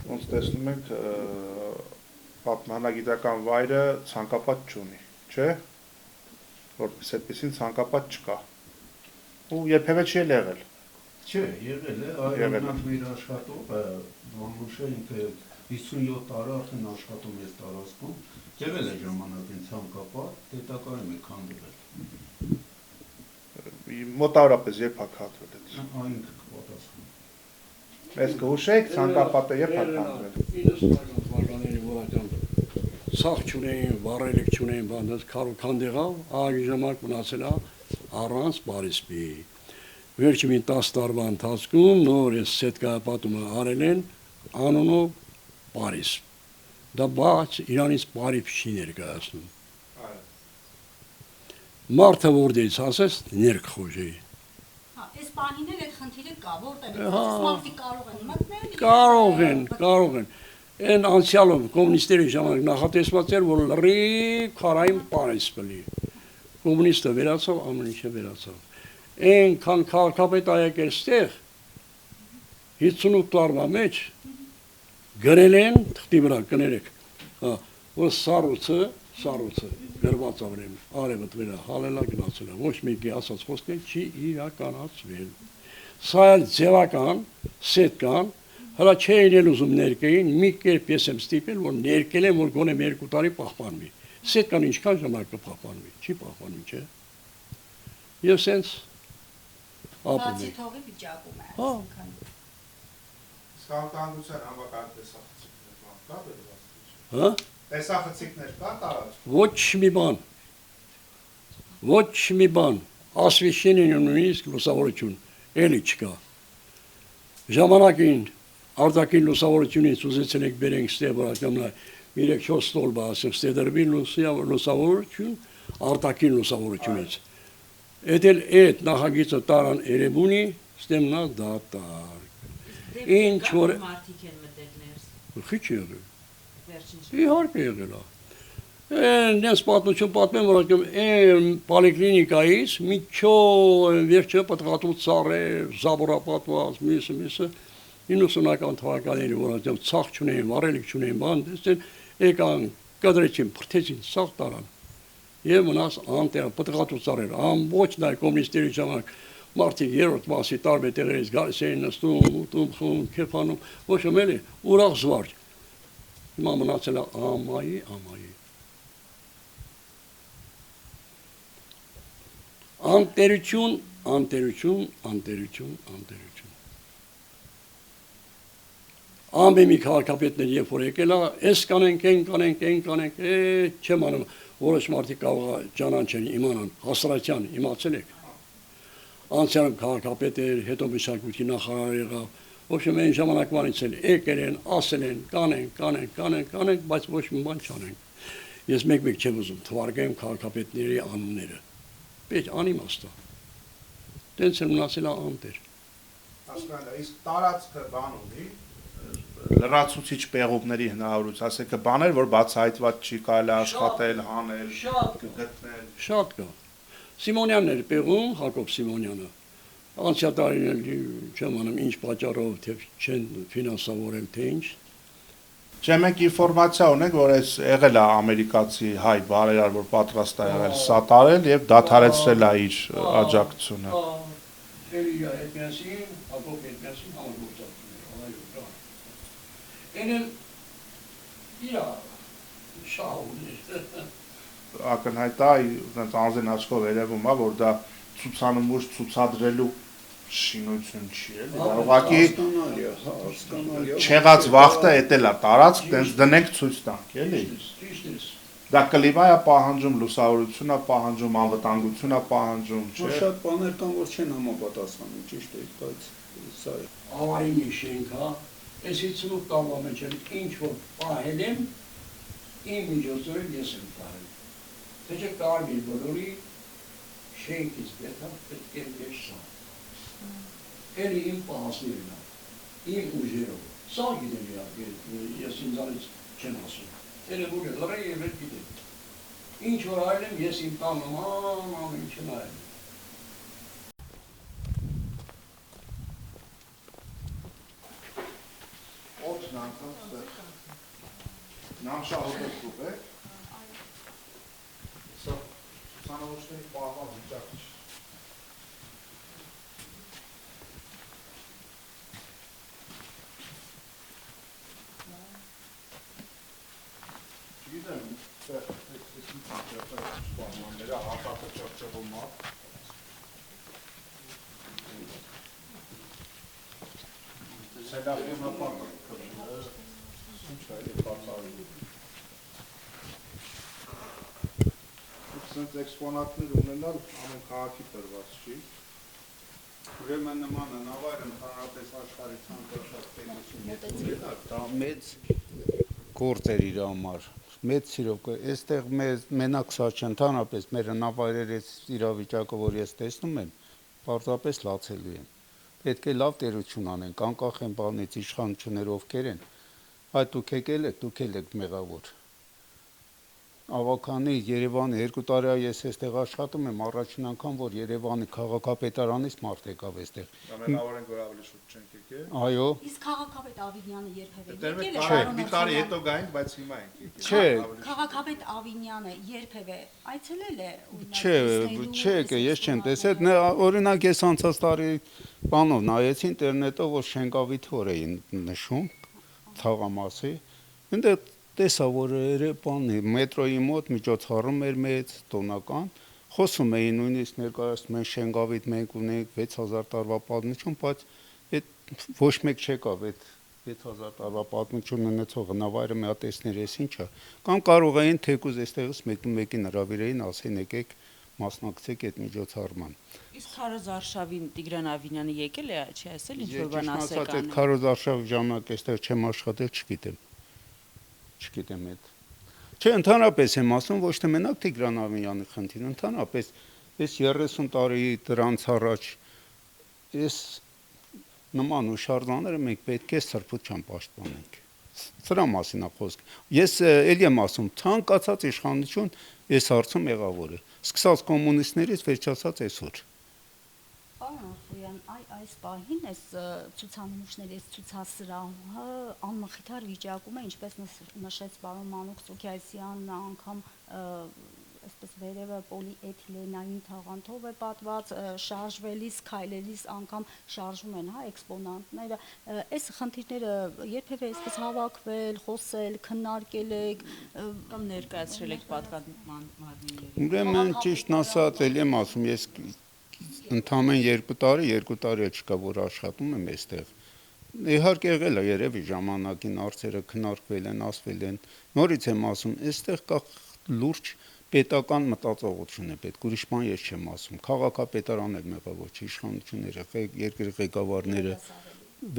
Ոնց տեսնում եք, պատմահանագիտական վայրը ցանկապատ չունի, չէ՞, որպես այդպեսին ցանկապատ չկա։ Ու երբևէ չի եղել։ Չէ, եղել է, այլ մեր աշխատողը Վանուշը ինքը 57 տարի արդեն աշխատում է տարածքում, եղել է ժամանակին ցանկապատ, դետակայում է քանդվել։ Մոտավորապես երբ է քանդվել այդ։ Այն կպատասխան։ Ես կհուշեք ցանկապատը երբ է քանդվել։ 90-ական թվականների որական սախ չունեին, վառելիք չունեին, բանդ քարուքան դեղավ, ահագի ժամանակ մնացել է առանց բարիսպի։ Վերջի մի 10 տարվա ընթացքում նոր այս սետկայապատումը արել են անունով բարիսպ։ Դա բաց իրանից բարիպ չի ներկայացնում։ Մարդը որտեղից ասես ներքխոժի։ Այս բանիներ այդ խնդիրը կա, որտեղ մարդիկ կարող են։ Այն անցյալում կոմունիստերի ժամանակ նախատեսված էր, որ լրիվ քարային բարիսպ լինի։ Կոմունիստը վերացավ, ամեն ինչը վերացավ։ Այնքան քաղաքապետ եկել ստեղ 58 տարվա մեջ գրել են թղթի վրա կներեք, որ սառույցը գրված ավրեմ, արևը տվելա, հալելա գնացել է, ոչ մեկի ասած խոսքը չի իրականացվել։ Սա էլ ձևական, սետկան, հլա չէին էլ ուզում ներկեին, մի կերպ ես եմ ստիպել, որ ներկել եմ, որ գոնեմ 2 տարի պահպանվի։ Սետկան ինչքան ժամանակ կպահպանվի, չի պահպանվի, չէ։ Եվ սենց ապրում է։ Թողի վիճակում է, այսինքն։ Սկավտանգության համակարգ տեսախցիկներ կա դրված։ Հա? Տեսախցիկներ կա տարածքում։ Ոչ մի բան, ասվիշենին նույնիսկ լուսավորություն, էլի չկա։ Ժամանակին արտաքին լուսավորությունից ուզեցել եք բերենք ստեղ վրակամնա 3-4 ստոլբա, ասենք ստեղ դրվի լուսավորություն, արտաքին լուսավորությունից։ Էդ էլ այդ նախագիծը տարան Էրեբունի, ստեմնա դատարկ։ Ինչ որ մարդիկ են մտել ներս։ Քիչ եղել։ Իհարկե եղել է։ Նես պատմություն պատմեմ, որ այն պոլիկլինիկայից միջով վերջը պատղատու ծառեր, զաբորապատված, միսը 90-ական թվականների որ ցախ չունեին, վառելիք չունեին, բան դեսեն եկան կադրեցին, փրթեցին, ցախ տարան։ Եվ մնաց անտեղ պատղատու ծառեր, ամբողջ նայ կոմունիստերի ժամանակ մարդիկ երրորդ մասի տարբեր տեղերից գալիս էին նստում, ուտում, խմում, քեֆանում, ոչ ամենի ուրախ զվարճ։ Հիմա մնացել է ամայի։ Անտերություն։ Ամբեմի քաղաքապետներ երբ որ եկել է, էս կանենք, չեմ անում, որոշ մարդիկ կարող է ճանաչեն, իմանան, հասարակության իմացել եք։ Անցյալում քաղաքապետ էր, հետո մշակույթի նախարար եղավ, ոչ այն ժամանակվանից էլ եկել են, ասել են, կանենք, բայց ոչ մի բան չանենք։ Ես մեկ չեմ ուզում թվարկեմ քաղաքապետների անունները։ Պետք անիմաստ է։ Տենց էլ մնացել է անտեր։ Իսկ տարածքը բան ունի, լրացուցիչ պեղումների հնարավորություն, ասեք բաներ, որ բացահայտված չի կարելի աշխատել, հանել, գտնել։ Շատ կա։ Սիմոնյանն էր պեղում, Հակոբ Սիմոնյանը։ Անցյալ տարիներ չեմ անում ինչ պատճառով, թե չեն ֆինանսավորել, թե ինչ։ Չէ, մենք ինֆորմացիա ունենք, որ այս եղել է ամերիկացի հայ բարերար, որ պատրաստ է եղել սատարել եւ դադարեցրել է իր աջակցությունը։ Ակնհայտ է, անձին աչքով երևում է, որ դա ցուցանմուշ ցուցադրելու շինություն չի էլի, ուղղակի չեղած վախտը էտել է տարածք, տենց դնենք ցույց տանք, էլի։ Դա կլիմա է պահանջում, լուսավորություն է պահանջում, անվտանգություն է պահանջում, չէ։ Շատ բաներ կան, որ չեն համապատասխանում, ճիշտ է, բայց սա է։ Ավարի շենք, հա, այս 58 տարվա մեջ ինչ որ պահել եմ, իմ միջոցով ես եմ պահել։ Թե չէ կարմիր բոլորի շենքից պետք է ես սա։ Էլի իմ պահասներն է, իմ ուժերով, սա գիտեմ ես ինձանից չեմ ասում, Էրեբունը լրի և էլ գիտեմ, Ինչ որ այլեմ ես իմ տանը ամեն ինչը նայեմ։ Օդն անգամ Нам շահոտել կուպ է։ Սա ցանավոչների պահման վիճակ չի։ Չգիտեմ, ես մի պահմանները հատակը ճղճղում է։ Սելավի մապակը ինչ է, բացարում։ Սենց էքսպոնատներ ունենալ ամեն քաղաքի տրված չի։ Ուրեմն նման նավարը ընդհանրապես աշխարհի ցանկացած տենիսում դա մեծ գործ էր իր համար, մեծ սիրով։ Այստեղ մենակ սա չընդհանրապես մեր նավարերի իրավիճակը, որ ես տեսնում եմ, պարզապես լացելու են։ Պետք է լավ տերություն անենք, անկախ են բանից իշխանությունները ովքեր են։ Այդ դուք եկել եք մեղավոր։ Ավականի Երևանի 2 տարի ես այստեղ աշխատում եմ, առաջին անգամ որ Երևանի քաղաքապետարանից մարդ եկավ այստեղ։ Մեղավոր ենք որ ավելի շուտ չենք եկել։ Այո։ Իսկ քաղաքապետ Ավինյանը երբևէ մի տարի հետո գայինք, բայց հիմա ենք եկել։ Չէ։ Քաղաքապետ Ավինյանը երբևէ այցելել է Չէ, ես չեմ տեսել, օրինակ ես անցած տարի բանով նայեցի ինտերնետով, որ Շենկավիթ օր էին նշում թաղամասի, այնտեղ տեսա, որ բանի մետրոյի մոտ միջոցառում էր մեծ տոնական, խոսում էին նույնիսկ ներկայացնում են Շենկավիթ մենք ունենք 6000 տարվա պատմություն, բայց այդ ոչ մեկ չեկավ այդ 6000 տարվա պատմություն ունեցող նավայրը մի հատ տեսներ էս ինչա, կամ կարող էին թեկուզ այստեղից մեկին հրավիրեին, ասեն եկեք մասնակցեք այդ միջոցառման։ Իսկ Քարոզ Արշավին Տիգրան Ավինյանը եկել է, չի ասել ինչ որ բան ասել կան։ Այդ Քարոզ Արշավի ժամանակ այստեղ չեմ աշխատել, չգիտեմ այդ։ Չէ, ընդհանրապես եմ ասում, ոչ թե մենակ Տիգրան Ավինյանի խնդիր, ընդհանրապես այս 30 տարի դրանց առաջ այս նման ուշարձանները մենք պետք է սրբությամբ պաշտպանենք։ Սրա մասին է խոսքը։ Ես էլի եմ ասում, ցանկացած իշխանություն այս հարցում մեղավոր է։ Սկսած կոմունիստներից վերջացած այսօր։ Պարոն Ախոյան, այս պահին այս ցուցանմուշների այս ցուցասրահը անմխիթար վիճակում է, ինչպես նշեց պարոն Մանուկ Սուքիասյանն, անգամ այսպես վերևը պոլիէթիլենային թաղանթով է պատված, շարժվելիս, քայլելիս անգամ շարժում են, էքսպոնանտները։ Այս խնդիրները երբևէ այսպես հավաքվել, խոսել, քննարկել եք կամ ներկայացրել եք պատկանման մարմիններին։ Ուրեմն ճիշտն ասած, էլ եմ ասում, ես ընդամենը 2 տարի չկա որ աշխատում եմ այստեղ։ Իհարկե եղել է երևի ժամանակին հարցերը քննարկվել են, ասվել են։ Նորից եմ ասում, այստեղ կա լուրջ պետական մտածողություն է պետք, ուրիշ բան ես չեմ ասում։ Քաղաքապետարանն էլ մեղավոր չի, իշխանությունները, երկրի ղեկավարները։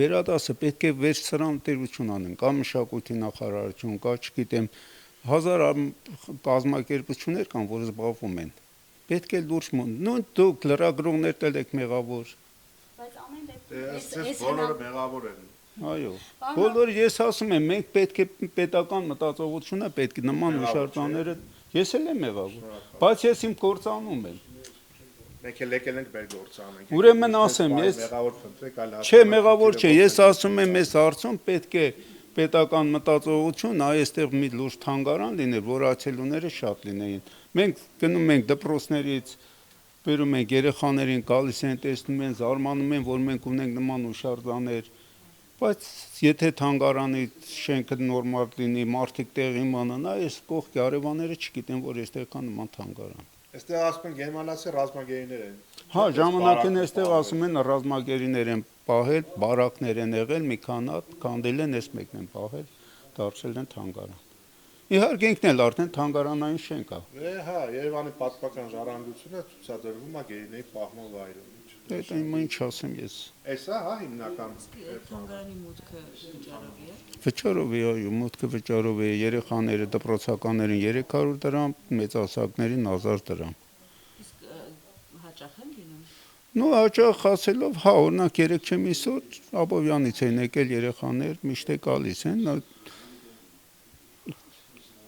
Վերադասը պետք է վերցրան տերություն անեն, կա մշակույթի նախարարություն, կա, չգիտեմ, 1000 կազմակերպություններ կան, որ զբաղվում են։ Պետք է լուրջ նույն դուք լրագրողներդ եք մեղավոր։ Բայց ամեն դեպքում բոլորը մեղավոր են։ Այո։ Բոլորը ես ասում եմ, մենք պետք է պետական մտածողությունը, պետք է նման հուշարձանները, ես էլ եմ մեղավոր, բայց ես իմ գործանում եմ։ Մենք էլ եկել ենք մեր գործանենք։ Ուրեմն ասեմ, ես մեղավոր խնդրեք, այլ չէ, մեղավոր չէ, ես ասում եմ, այս հարցում պետք է պետական մտածողություն, այստեղ մի լուրջ թանգարան լիներ, որ այցելուները շատ լինեին։ Մենք գնում ենք դպրոցներից, բերում ենք երեխաներին, գալիս են, տեսնում են, զարմանում են, որ մենք ունենք նման հուշարձաններ, բայց եթե թանգարանի շենքը նորմալ լինի, մարդիկ տեղ իմանան, այս կողքի արևաները չգիտեն, որ այստեղ կա նման թանգարան։ Այստեղ ասում են գերմանացի ռազմագերիներ են։ Հա, ժամանակին այստեղ ասում են ռազմագերիներ են պահել, բարակներ են եղել, մի քանի հատ քանդել են, այս մեկն են պահել, դարձել են թանգարան։ Իհարկե ինքն էլ արդեն թանգարանային շենք է։ Հա, Երևանի պատմական ժառանգությունը ցուցադրվում է գերիների պահման վայրում։ Այդ ինչ ասեմ ես։ Էսա, հա, հիմնական։ Թանգարանի մուտքը վճարով է։ Վճարով է, այո, մուտքը վճարով է, երեխաները, դպրոցականներին 300 դրամ, մեծահասակներին 1000 դրամ։ Իսկ հաճախ են լինում։ Նո հաճախ ասելով, հա, օրինակ 3 ամիսօր Աբովյանից են եկել երեխաներ, միշտ է գալիս են,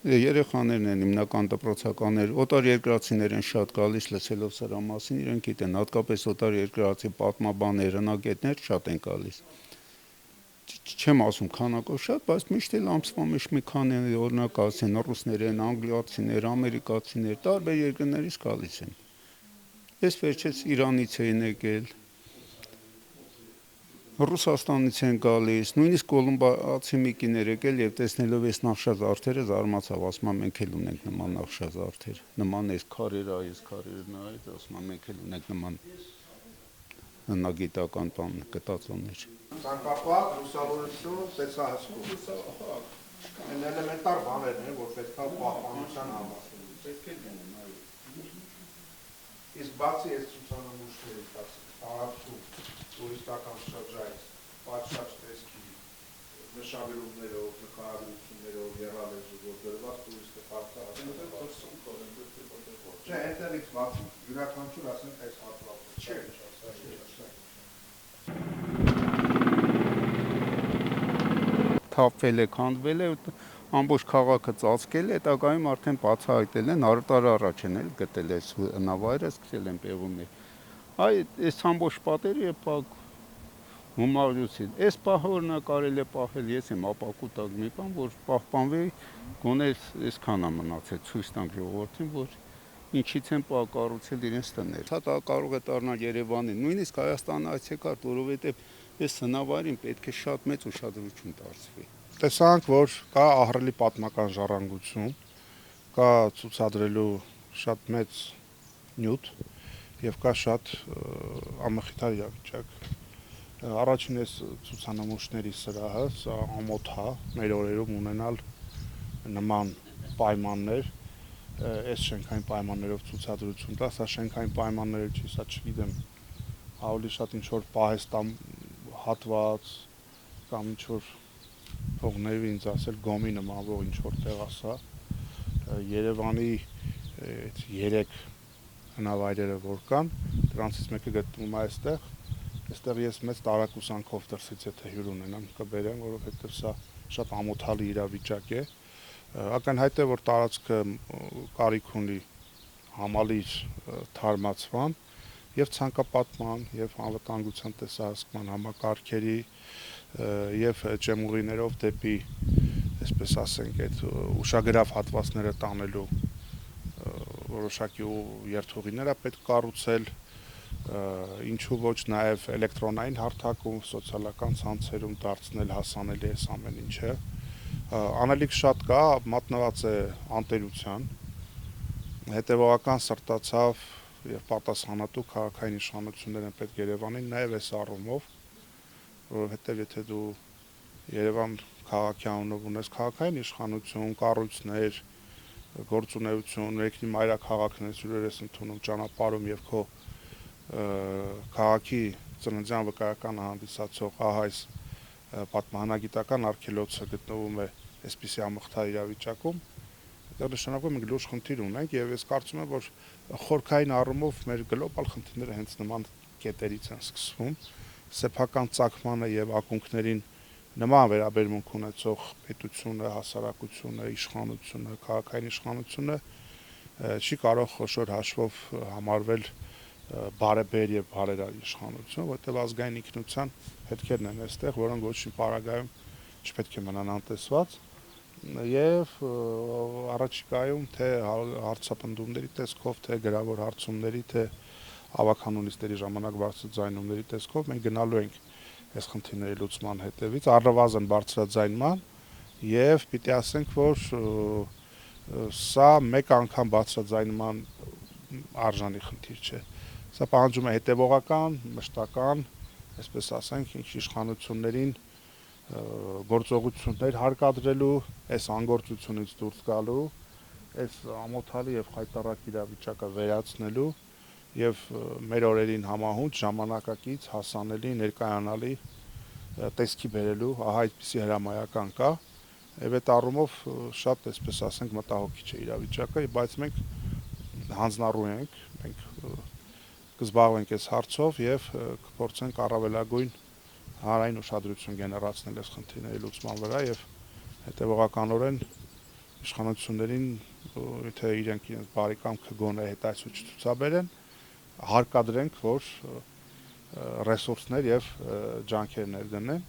Երեխաներն են հիմնական դպրոցականներ, օտարերկրացիներ են շատ գալիս լսելով սրա մասին, իրենք գիտեն, հատկապես օտարերկրացի պատմաբաններ, հնագետներ շատ են գալիս։ Չեմ ասում քանակով շատ, բայց միշտ էլ ամսվա մեջ մի քանի օրինակ ասեն ռուսներ են, անգլիացիներ, ամերիկացիներ, տարբեր երկրներից գալիս են։ Ես վերջերս Իրանից էին եկել, Ռուսաստանից են գալիս, նույնիսկ կոլումբացի մի կին եկել եւ տեսնելով այս նախշազարդերը զարմացավ, ասում եմ մենք էլ ունենք նման նախշազարդեր, նման այս քարերը նայեց, ասում եմ մենք էլ ունենք նման հնագիտական բան գտածոներ։ Ցանկապատ լուսավորություն, տեսահսկում, այն էլեմենտար բաներն են, որ պետք է պահպանության համար։ Պետք է լինեն, այո։ Իսկ բացի այս ցուցանմուշներից, տարածքում տուրիստական շրջայից, պատշաճ տեսքի, նշագրումներով, նկարագրություններով, եռալեզու, որ դրված տուրիստը պատկառ Չէ, այնտեղից բացի, յուրաքանչյուր ասենք այս հատվածը։ Չէ, թափվել է, քանդվել է, ամբողջ քաղաքը ծածկել է, հետագայում արդեն բացահայտել են, տարի առաջ են էլ գտել այս նավայրը, սկսել են պեղումներ։ Այս ամբողջ պատերը հումարությունից։ Այս պահը օրինակ կարելի է պահել, ես եմ ապակու մի բան, որ պահպանվի, գոնե այսքան է մնացել, ցույց տանք ժողովրդին, որ ինչից են կառուցել իրենց տները։ Դա կարող է դառնալ Երևանի, նույնիսկ Հայաստանի այցեկարգ, որովհետև այս հնավայրին պետք է շատ մեծ ուշադրություն դարձվի։ Տեսանք, որ կա ահռելի պատմական ժառանգություն, կա ցուցադրելու շատ մեծ նյութ եւ կա շատ անմխիթար իրավիճակ։ Առաջին այս ցուցանմուշների սրահը, սա ամոթ է մեր օրերում ունենալ նման պայմաններ, այս շենքային պայմաններով ցուցադրություն տա, սա շենքային պայմանները չի, սա չգիտեմ, ավելի շատ ինչ որ պահեստամ հատված կամ ինչ որ փողներով ինձ ասել գոմի նմանվող ինչ որ տեղ ասա Երևանի այդ 3 հնավայրերը որ կան, դրանցից մեկը գտնվում է այստեղ ես մեծ տարակուսանքով դրսից եթե հյուր ունենամ կբերեմ, որովհետև սա շատ ամոթալի իրավիճակ է։ Ակնհայտ է, որ տարածքը կարիք ունի համալիր թարմացման եւ ցանկապատման եւ անվտանգության տեսահսկման համակարգերի եւ ջեմուղիներով դեպի, այսպես ասենք, այդ ուշագրավ հատվածները տանելու որոշակի երթուղիներ է պետք կառուցել, ինչու ոչ նաեւ էլեկտրոնային հարթակում, սոցիալական ցանցերում դարձնել հասանելի այս ամեն ինչը։ Անելիք շատ կա, մատնված է անտերության, հետևողական սրտացավ եւ պատասխանատու քաղաքային իշխանություններ են պետք Երևանին նաեւ այս առումով, որովհետեւ եթե դու Երևան քաղաքի անունով ունես քաղաքային իշխանություն, կառույցներ, գործունեություն, երկրի մայրաքաղաքն ես յուրեր ես ընդունում ճանապարհում եւ քո քաղաքի ծննդյան վկայականը հանդիսացող այս պատմահնագիտական արգելոցը գտնվում է այսպիսի ամխտար իրավիճակում, դա նշանակում է մենք լուրջ խնդիր ունենք եւ ես կարծում եմ, որ խորքային առումով մեր գլոբալ խնդիրները հենց նման կետերից են սկսվում, սեփական ծագմանը եւ ակունքներին նման վերաբերմունք ունեցող պետությունը, հասարակությունը, իշխանությունը, քաղաքային իշխանությունը չի կարող խոշոր հաշվով համարվել բարեբեր եւ բարերար իշխանություն, որտեղ ազգային ինքնության հետքերն են այստեղ, որոնք ոչ մի պարագայում չպետք է մնան անտեսված եւ առաջիկայում թե հարցապնդումների տեսքով, թե գրավոր հարցումների, թե ավականունիստերի ժամանակ բարձրաձայնումների տեսքով մենք գնալու ենք այս խնդիրների լուծման հետևից, առնվազն բարձրաձայնման եւ պիտի ասենք, որ սա մեկ անգամ բարձրաձայնման արժանի խնդիր չէ։ Սա պահանջում է հետևողական, մշտական, այսպես ասենք, իշխանություններին գործողություններ հարկադրելու, այս անգործությունից դուրս գալու, այս ամոթալի եւ խայտառակ իրավիճակը վերացնելու եւ մեր օրերին համահունչ ժամանակակից հասանելի ներկայանալի տեսքի բերելու, ահա այդպիսի հրամայական կա եւ այդ առումով շատ, այսպես ասենք, մտահոգիչ է իրավիճակը, բայց մենք հանձնառու ենք, մենք կզբաղվենք այս հարցով եւ կփորձենք առավելագույն հանրային ուշադրություն գեներացնել այս խնդիրների լուծման վրա եւ հետեւողականորեն իշխանություններին եթե իրենք բարի կամքը գոնե հետայցույց չցուցաբերեն, հարկադրենք, որ ռեսուրսներ եւ ջանքեր ներդնեն,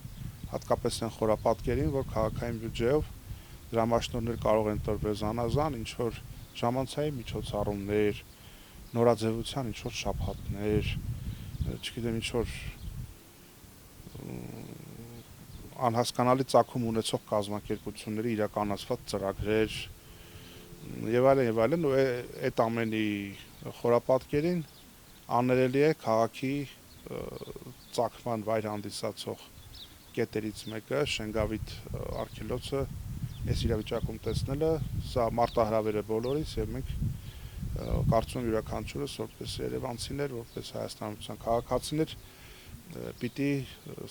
հատկապես այն խորապատկերին, որ քաղաքային բյուջեով դրամաշնորհներ կարող են տրվել զանազան, ինչ որ ժամանցային միջոցառումներ, նորաձևության ինչ որ շաբաթներ, չգիտեմ ինչ որ անհասկանալի ծագում ունեցող կազմակերպությունների իրականացված ծրագրեր եւ այլն, ու այդ ամենի խորապատկերին աներելի է քաղաքի ծագման վայր հանդիսացող կետերից մեկը Շենգավիթ արգելոցը այս իրավիճակում տեսնելը, սա մարտահրավեր է բոլորիս եւ մենք կարծում եմ յուրաքանչյուրս որպես երևանցիներ, որպես հայաստանյան քաղաքացիներ պիտի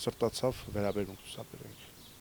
սրտացավ վերաբերմունք ցուցաբերենք։